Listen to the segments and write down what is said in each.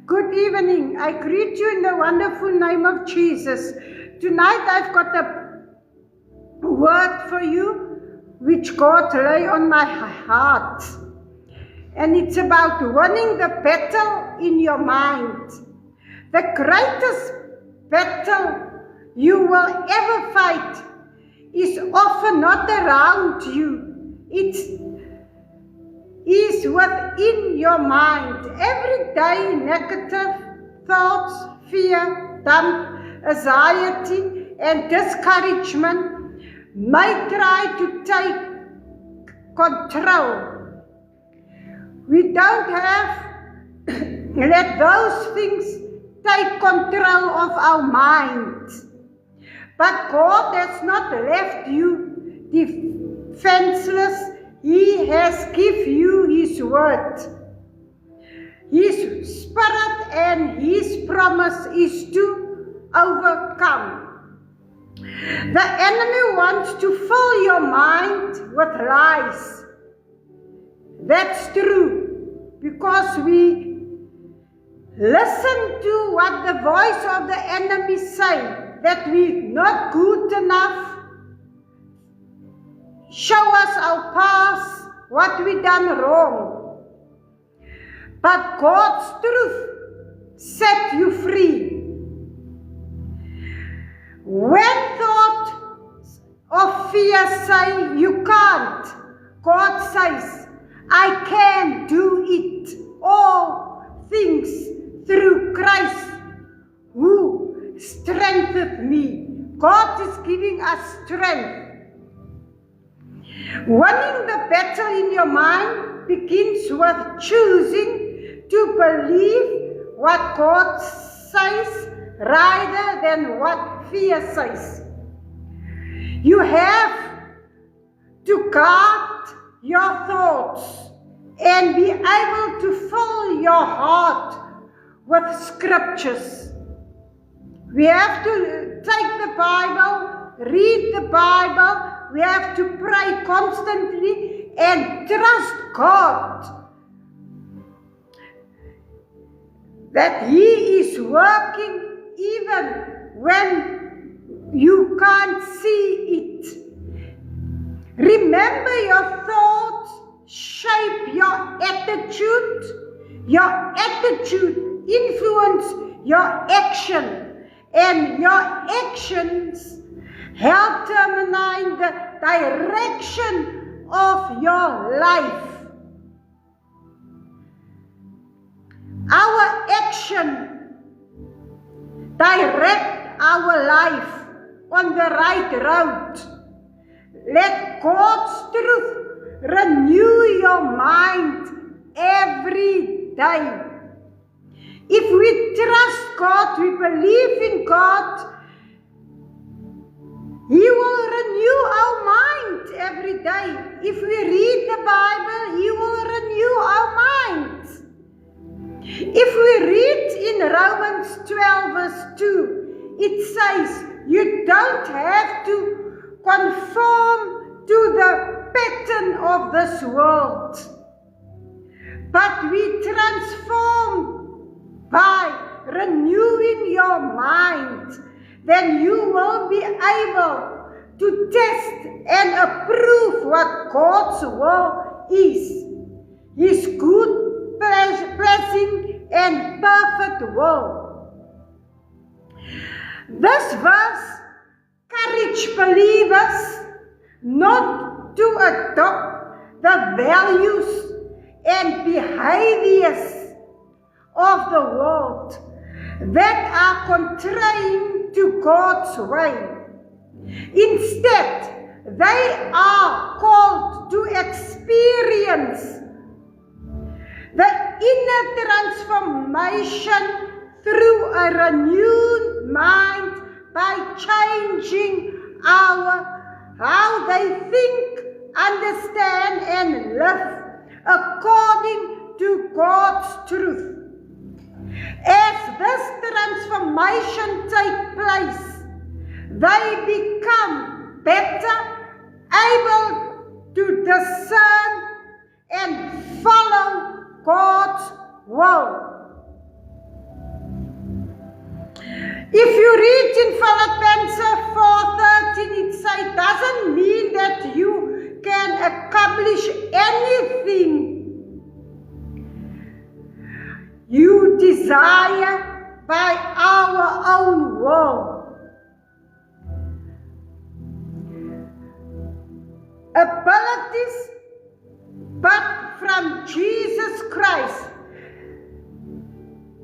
Good evening. I greet you in the wonderful name of Jesus. Tonight I've got a word for you which God lay on my heart. And it's about winning the battle in your mind. The greatest battle you will ever fight is often not around you. It is within your mind. Every day, negative thoughts, fear, doubt, anxiety, and discouragement may try to take control. We don't have let those things take control of our minds. But God has not left you defenseless. He has given you His word. His spirit and His promise is to overcome. The enemy wants to fill your mind with lies. That's true, because we listen to what the voice of the enemy say, that we're not good enough. Show us our past, what we done wrong. But God's truth set you free. When thoughts of fear say you can't, God says, I can do it. All things through Christ who strengthened me. God is giving us strength. Winning the battle in your mind begins with choosing to believe what God says rather than what fear says. You have to guard your thoughts and be able to fill your heart with scriptures. We have to take the Bible, read the Bible. We have to pray constantly and trust God that He is working even when you can't see it. Remember, your thoughts shape your attitude. Your attitude influences your action, and your actions help determine the direction of your life. Our action direct our life on the right road. Let God's truth renew your mind every day. If we trust God, we believe in God, He will renew our mind every day. If we read the Bible, He will renew our minds. If we read in Romans 12 verse 2, it says, you don't have to conform to the pattern of this world, but we transform by renewing your mind. Then you will be able to test and approve what God's will is. His good, pleasing, and perfect will. This verse encourages believers not to adopt the values and behaviors of the world that are contrary to God's way. Instead, they are called to experience the inner transformation through a renewed mind by changing how they think, understand, and live according to God's truth. As this transformation takes place, they become better able to discern and follow God's will. If you read in Philippians 4:13, it says, doesn't mean that you can accomplish anything you desire by our own will. Abilities, but from Jesus Christ.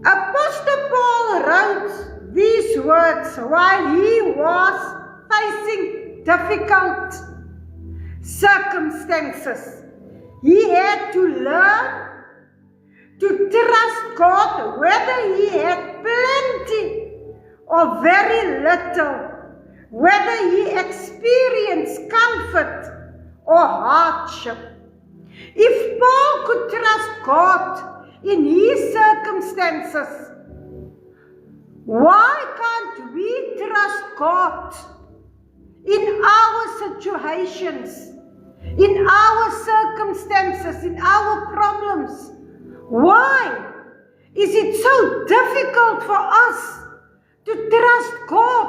Apostle Paul wrote these words while he was facing difficult circumstances. He had to learn to trust God whether he had plenty or very little, whether he experienced comfort or hardship. If Paul could trust God in his circumstances, why can't we trust God in our situations, in our circumstances, in our problems? Why is it so difficult for us to trust God?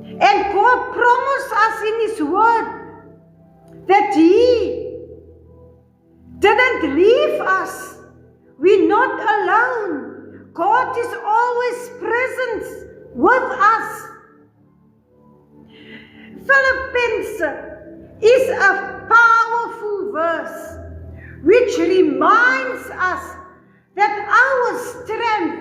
And God promised us in His Word that He didn't leave us. We're not alone. God is always present with us. Philippians is a powerful verse which reminds us that our strength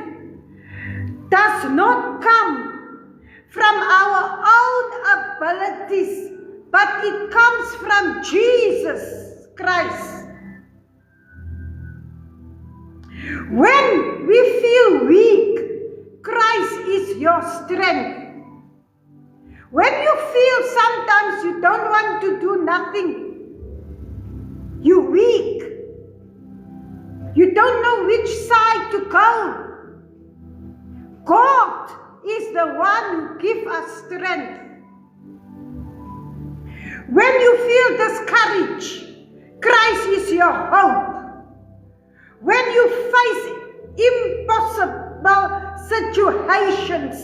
does not come from our own abilities, but it comes from Jesus Christ. When we feel weak, Christ is your strength. When you feel sometimes you don't want to do nothing, you're weak. You don't know which side to go. God is the one who gives us strength. When you feel discouraged, Christ is your hope. When you face impossible situations,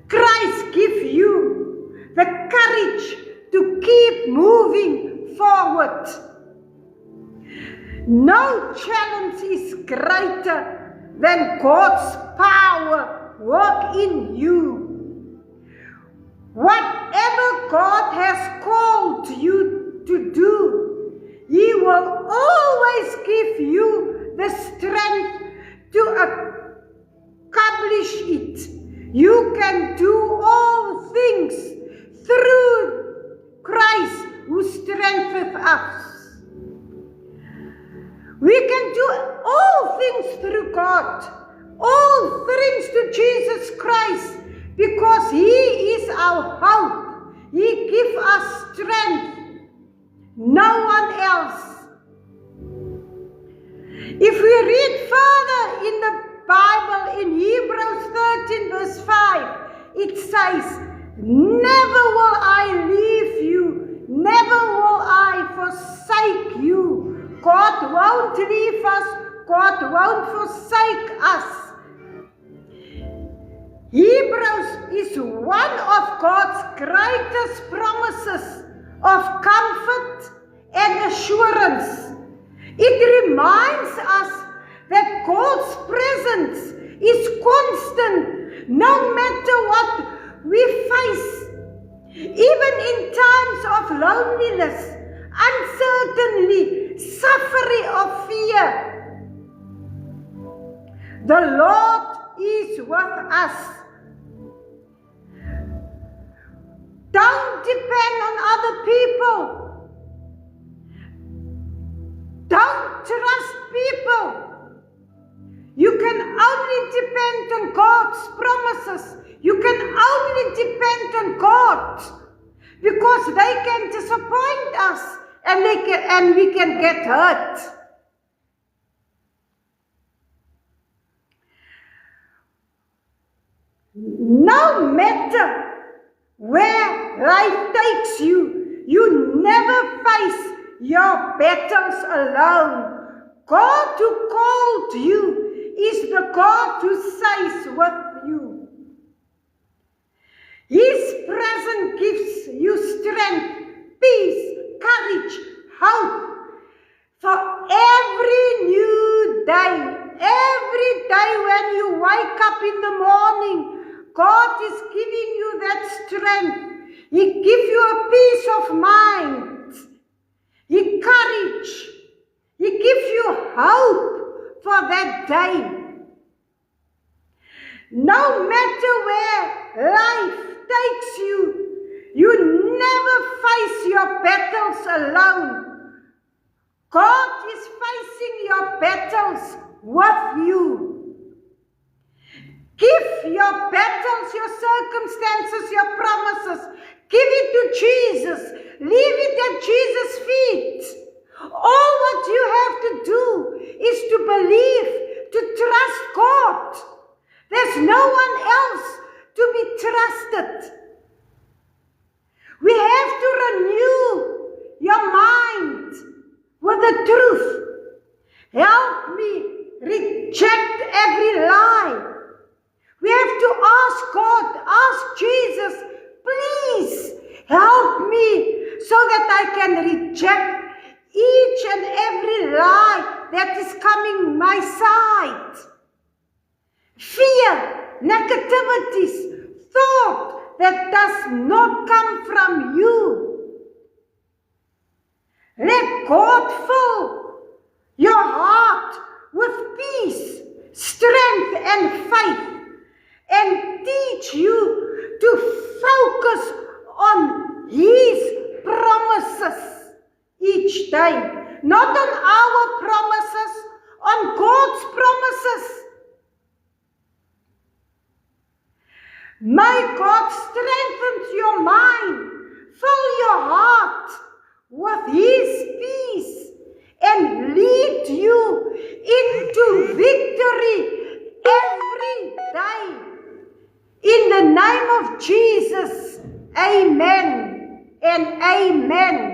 Christ gives you the courage to keep moving forward. No challenge is greater than God's power work in you. Whatever God has called you to do, He will always give you the strength to accomplish it. You can do all things through Christ who strengthens us. We can do all things through God, all things to Jesus Christ, because He is our hope. He gives us strength, no one else. If we read further in the Bible, in Hebrews 13 verse 5, it says, never will I leave you, never will I forsake you. God won't leave us, God won't forsake us. Hebrews is one of God's greatest promises of comfort and assurance. It reminds us that God's presence is constant no matter what we face. Even in times of loneliness, uncertainty, suffering or fear, the Lord is with us. Don't depend on other people. Don't trust people. You can only depend on God's promises. You can only depend on God, because they can disappoint us and we can get hurt. No matter where life takes you, you never face your battles alone. God who called you is the God who stays with His presence gives you strength, peace, courage, hope for every new day. Every day when you wake up in the morning, God is giving you that strength. He gives you a peace of mind. He courage. He gives you hope for that day. No matter where life takes you, you never face your battles alone. God is facing your battles with you. Give your battles, your circumstances, your promises. Give it to Jesus. Leave it at Jesus' feet. All what you have to do is to believe, to trust God. There's no one else to be trusted. We have to renew your mind with the truth. Help me reject every lie. We have to ask God, ask Jesus, please help me so that I can reject each and every lie that is coming my side. Fear, negativities, thought that does not come from you. Let God fill your heart with peace, strength, and faith, and teach you to focus on His promises each day. Not on our promises, on God's promises. May God strengthen your mind, fill your heart with His peace, and lead you into victory every day. In the name of Jesus, amen and amen.